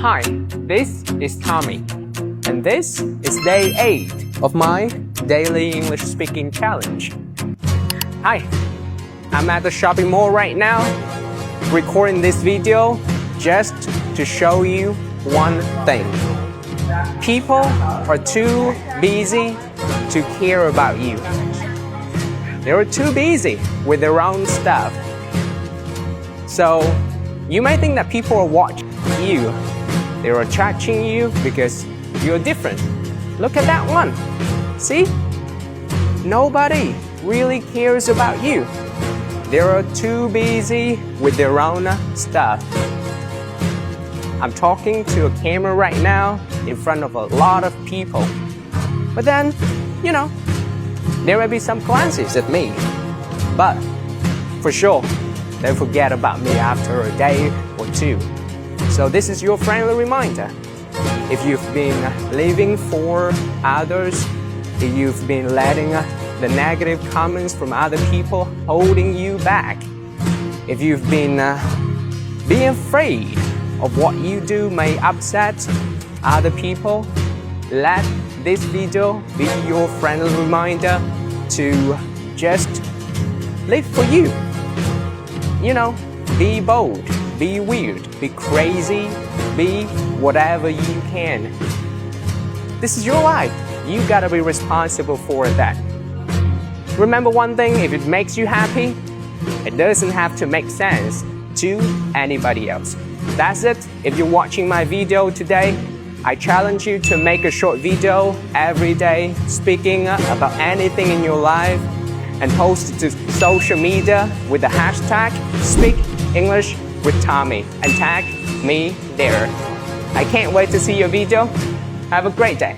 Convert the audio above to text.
Hi, this is Tommy, and this is day 8 of my daily English speaking challenge. Hi, I'm at the shopping mall right now, recording this video just to show you one thing. People are too busy to care about you. They're too busy with their own stuff. So, you may think that people are watching you. They are judging you because you're different. Look at that one. See? Nobody really cares about you. They are too busy with their own stuff. I'm talking to a camera right now in front of a lot of people. But then, there may be some glances at me. But for sure, they'll forget about me after a day or two. So this is your friendly reminder. If you've been living for others, if you've been letting the negative comments from other people holding you back, if you've been being afraid of what you do may upset other people, let this video be your friendly reminder to just live for you. Be bold, be weird, be crazy, be whatever you can. This is your life. You gotta be responsible for that. Remember one thing, if it makes you happy, it doesn't have to make sense to anybody else. That's it. If you're watching my video today, I challenge you to make a short video every day speaking about anything in your life and post it to social media with the hashtag #SpeakEnglishWithTommy and tag me there. I can't wait to see your video. Have a great day.